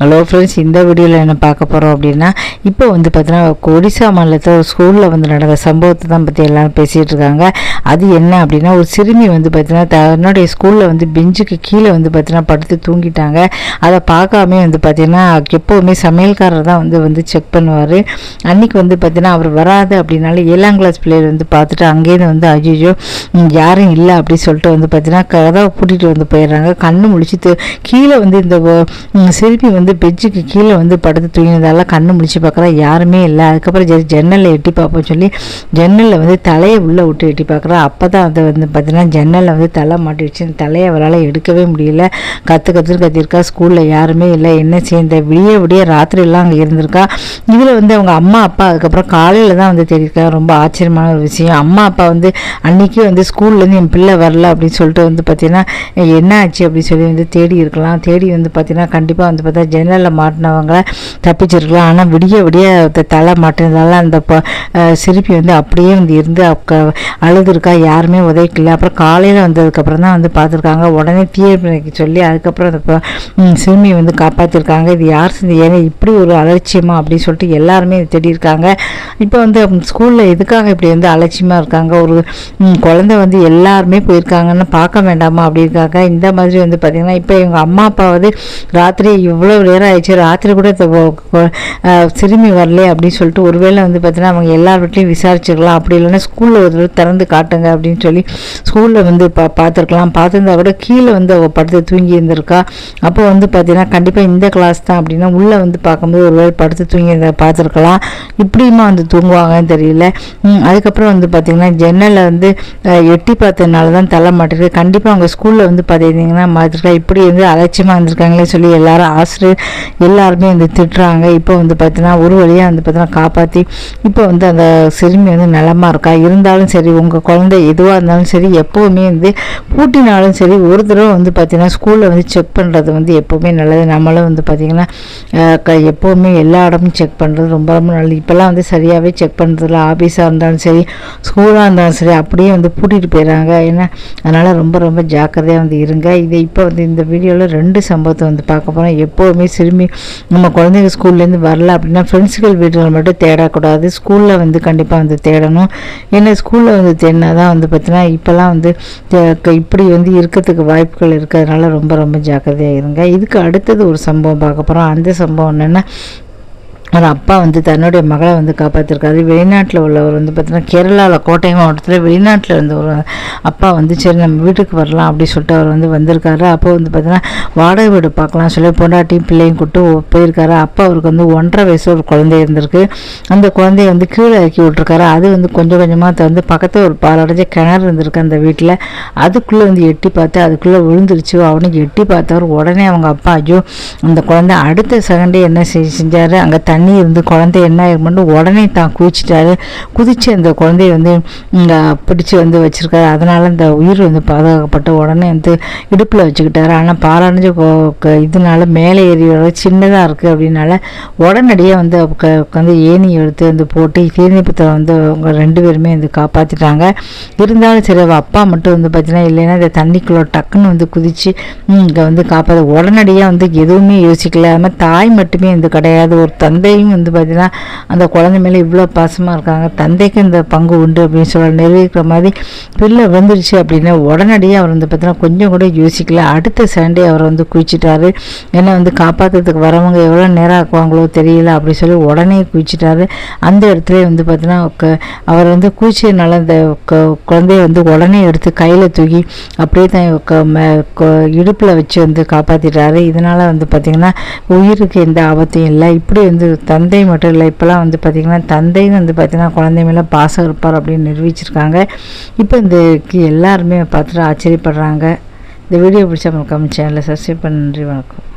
Hello friends, இந்த வீடியோவில் என்ன பார்க்க போகிறோம் அப்படின்னா, இப்போ வந்து பார்த்தீங்கன்னா ஒடிசா மாநிலத்தில் ஒரு ஸ்கூலில் வந்து நடந்த சம்பவத்தை தான் பற்றி எல்லோரும் பேசிகிட்டு இருக்காங்க. அது என்ன அப்படின்னா, ஒரு சிறுமி வந்து பார்த்தீங்கன்னா தன்னுடைய ஸ்கூலில் வந்து பெஞ்சுக்கு கீழே வந்து பார்த்தீங்கன்னா படுத்து தூங்கிட்டாங்க. அதை பார்க்காமே வந்து பார்த்தீங்கன்னா எப்போவுமே சமையல்காரர் தான் வந்து செக் பண்ணுவார். அன்றைக்கி வந்து பார்த்தீங்கன்னா அவர் வராது அப்படின்னால 7ஆம் கிளாஸ் பிள்ளைகள் வந்து பார்த்துட்டு அங்கேருந்து வந்து ஐயோ யாரும் இல்லை அப்படின்னு சொல்லிட்டு வந்து பார்த்தீங்கன்னா கதவை பூட்டிகிட்டு வந்து போயிடுறாங்க. கண்ணு முழிச்சு கீழே வந்து இந்த சிறுமி வந்து பெஞ்சுக்கு கீழே வந்து படுத்து தூங்கினதால கண்ணு முடிச்சு பார்க்குறா, யாருமே இல்லை. அதுக்கப்புறம் ஜன்னலில் எட்டி பார்ப்போம் சொல்லி ஜன்னலில் வந்து தலையை உள்ளே விட்டு எட்டி பார்க்குறா. அப்போ தான் அதை வந்து பார்த்தீங்கன்னா ஜன்னலில் வந்து தலை மாட்டிடுச்சு. அந்த தலையை அவரால் எடுக்கவே முடியல. கத்திருக்கா. ஸ்கூலில் யாருமே இல்லை. என்ன செய்ய விடிய ராத்திரிலாம் அங்கே இருந்திருக்கா. இதில் வந்து அவங்க அம்மா அப்பா அதுக்கப்புறம் காலையில் தான் வந்து தெரியிருக்கா. ரொம்ப ஆச்சரியமான ஒரு விஷயம். அம்மா அப்பா வந்து அன்றைக்கி வந்து ஸ்கூல்லேருந்து என் பிள்ளை வரல அப்படின்னு சொல்லிட்டு வந்து பார்த்தீங்கன்னா என்ன ஆச்சு அப்படின்னு சொல்லி வந்து தேடி இருக்கலாம். தேடி வந்து பார்த்தீங்கன்னா கண்டிப்பாக வந்து பார்த்தா ஜன்னலில் மாட்டினவங்கள தப்பிச்சிருக்கலாம். ஆனால் விடிய தலை மாட்டினதால அந்த சிறுமி வந்து அப்படியே வந்து இருந்து அழுதுருக்கா. யாருமே உதைக்கல. அப்புறம் காலையில் வந்ததுக்கப்புறம் தான் வந்து பார்த்துருக்காங்க. உடனே தீயணைப்புக்கு சொல்லி அதுக்கப்புறம் அந்த சிறுமியை வந்து காப்பாற்றிருக்காங்க. இது யார் செஞ்சு ஏன்னா இப்படி ஒரு அலட்சியமா அப்படின்னு சொல்லிட்டு எல்லாருமே தேடியிருக்காங்க. இப்போ வந்து ஸ்கூலில் எதுக்காக இப்படி வந்து அலட்சியமாக இருக்காங்க? ஒரு குழந்தை வந்து எல்லாருமே போயிருக்காங்கன்னு பார்க்க வேண்டாமா அப்படி இருக்காங்க. இந்த மாதிரி வந்து பார்த்திங்கன்னா இப்போ எங்கள் அம்மா அப்பா வந்து ராத்திரி இவ்வளோ நேரம் ஆயிடுச்சு, ராத்திரி கூட சிறுமி வரல அப்படின்னு சொல்லிட்டு ஒருவேளை வந்து பார்த்தீங்கன்னா அவங்க எல்லார் வீட்லையும் விசாரிச்சுக்கலாம். அப்படி இல்லைன்னா ஸ்கூலில் ஒரு திறந்து காட்டுங்க அப்படின்னு சொல்லி ஸ்கூலில் வந்து பார்த்துருக்கலாம். பார்த்துருந்தா கூட கீழே வந்து அவள் படுத்து தூங்கி இருந்திருக்கா. அப்போ வந்து பார்த்தீங்கன்னா கண்டிப்பாக இந்த கிளாஸ் தான் அப்படின்னா உள்ளே வந்து பார்க்கும்போது ஒருவேளை படுத்து தூங்கி பார்த்துருக்கலாம். இப்படியுமா வந்து தூங்குவாங்கன்னு தெரியல. அதுக்கப்புறம் வந்து பார்த்திங்கன்னா ஜன்னலில் வந்து எட்டி பார்த்ததுனால தான் தலை மாட்டிருக்கு. கண்டிப்பாக அவங்க ஸ்கூலில் வந்து பார்த்திங்கன்னா மாற்றிருக்கா. இப்படி வந்து அலட்சியமாக இருந்திருக்காங்களே சொல்லி எல்லாரும் ஆசிரியர் எல்லாருமே வந்து திட்டுறாங்க. இப்போ வந்து பார்த்தீங்கன்னா ஒரு வழியாக வந்து பார்த்தீங்கன்னா காப்பாற்றி இப்போ வந்து அந்த சிறுமி வந்து நலமாக இருக்கா. இருந்தாலும் சரி, உங்கள் குழந்தை எதுவாக இருந்தாலும் சரி, எப்போவுமே வந்து பூட்டினாலும் சரி ஒரு தடவை வந்து பார்த்தீங்கன்னா ஸ்கூலில் வந்து செக் பண்ணுறது வந்து எப்போவுமே நல்லது. நம்மளும் வந்து பார்த்திங்கன்னா எப்போவுமே எல்லா இடமும் செக் பண்ணுறது ரொம்ப ரொம்ப நல்லது. இப்போல்லாம் வந்து சரியாகவே செக் பண்ணுறதில்ல. ஆஃபீஸாக இருந்தாலும் சரி, ஸ்கூலாக இருந்தாலும் சரி, அப்படியே வந்து பூட்டிகிட்டு போயிடறாங்க. ஏன்னா அதனால் ரொம்ப ரொம்ப ஜாக்கிரதையாக வந்து இருங்க. இதை இப்போ வந்து இந்த வீடியோவில் 2 சம்பவத்தை வந்து பார்க்க போகிறோம். எப்போவுமே சிறுமி நம்ம குழந்தைங்க ஸ்கூல்லேருந்து வரல அப்படின்னா ஃப்ரெண்ட்ஸுகள் வீட்டில் மட்டும் தேடக்கூடாது. ஸ்கூலில் வந்து கண்டிப்பாக வந்து தேடணும். ஏன்னா ஸ்கூலில் வந்து தேடினா தான் வந்து பார்த்தீங்கன்னா இப்போல்லாம் வந்து இப்படி வந்து இருக்கிறதுக்கு வாய்ப்புகள் இருக்கிறதுனால ரொம்ப ரொம்ப ஜாக்கிரதையாக இருங்க. இதுக்கு அடுத்தது ஒரு சம்பவம் பார்க்க போகிறோம். அந்த சம்பவம் என்னென்னா, ஒரு அப்பா வந்து தன்னுடைய மகளை வந்து காப்பாற்றிருக்காரு. வெளிநாட்டில் உள்ளவர் வந்து பார்த்தீங்கன்னா கேரளாவில் கோட்டை மாவட்டத்தில் வெளிநாட்டில் இருந்த ஒரு அப்பா வந்து சரி நம்ம வீட்டுக்கு வரலாம் அப்படின்னு சொல்லிட்டு அவர் வந்து வந்திருக்காரு. அப்போ வந்து பார்த்தீங்கன்னா வாடகை வீடு பார்க்கலாம் சொல்லி பொண்டாட்டியும் பிள்ளையும் கூப்பிட்டு போயிருக்காரு. அப்பா அவருக்கு வந்து 1.5 வயசு ஒரு குழந்தை இருந்திருக்கு. அந்த குழந்தைய வந்து கீழே இறக்கி விட்டுருக்காரு. அது வந்து கொஞ்சம் கொஞ்சமாக வந்து பக்கத்தில் ஒரு பாலடைஞ்ச கிணறு இருந்திருக்கு அந்த வீட்டில். அதுக்குள்ளே வந்து எட்டி பார்த்து அதுக்குள்ளே விழுந்துருச்சு. அவனுக்கு எட்டி பார்த்தவர் உடனே அவங்க அப்பா ஐயோ அந்த குழந்தை அடுத்த செகண்டே என்ன செஞ்சார், அங்கே தண்ணி இருந்து குழந்தை என்ன ஆயிருமெண்டு உடனே தான் குதிச்சு அந்த குழந்தைய வந்து பிடிச்சி வந்து வச்சுருக்காரு. அதனால் அந்த உயிர் வந்து பாதுகாக்கப்பட்டு உடனே வந்து இடுப்பில் வச்சுக்கிட்டாரு. ஆனால் பாலடைஞ்ச இதனால மேலே ஏறி சின்னதாக இருக்குது அப்படின்னால உடனடியாக வந்து வந்து ஏணி எடுத்து வந்து போட்டு தீர்ணிப்பத்தை வந்து அவங்க 2 பேருமே வந்து காப்பாற்றிட்டாங்க. இருந்தாலும் சரி அவள் அப்பா மட்டும் வந்து பார்த்தீங்கன்னா இல்லைன்னா இந்த தண்ணிக்குள்ளே டக்குன்னு வந்து குதித்து இங்கே வந்து காப்பாற்ற உடனடியாக வந்து எதுவுமே யோசிக்கல. அது மாதிரி தாய் மட்டுமே வந்து கிடையாது, ஒரு தந்தையும் வந்து பார்த்தீங்கன்னா அந்த குழந்தை மேலே இவ்வளோ பாசமாக இருக்காங்க. தந்தைக்கு இந்த பங்கு உண்டு அப்படின்னு சொல்ல நிரூபிக்கிற மாதிரி பிள்ளை வந்துருச்சு அப்படின்னா உடனடியாக அவர் வந்து பார்த்தீங்கன்னா கொஞ்சம் கூட யோசிக்கல. அடுத்த சண்டே அவர் வந்து குளிச்சிட்டாரு. ஏன்னா வந்து காப்பாற்றுறதுக்கு வரவங்க எவ்வளோ நேரம் ஆக்குவாங்களோ தெரியல அப்படி சொல்லி உடனே குளிச்சிட்டாரு. அந்த இடத்துல வந்து பார்த்தீங்கன்னா அவர் வந்து குளிச்சதுனால அந்த குழந்தைய வந்து உடனே எடுத்து கையில் தூக்கி அப்படியே தான் இடுப்பில் வச்சு வந்து காப்பாற்றிட்டாரு. இதனால் வந்து பார்த்திங்கன்னா உயிருக்கு எந்த ஆபத்தும் இல்லை. இப்படி வந்து தந்தை மட்டும் இல்லை, இப்போலாம் வந்து பார்த்திங்கன்னா தந்தைன்னு வந்து பார்த்திங்கன்னா குழந்தை மேலே பாசம் இருப்பார் அப்படின்னு நிரூபிச்சிருக்காங்க. இப்போ இந்த எல்லாருமே பார்த்துட்டு ஆச்சரியப்படுறாங்க. இந்த வீடியோ பிடிச்சா மறக்காம சேனலை சப்ஸ்கிரைப் பண்ண. நன்றி, வணக்கம்.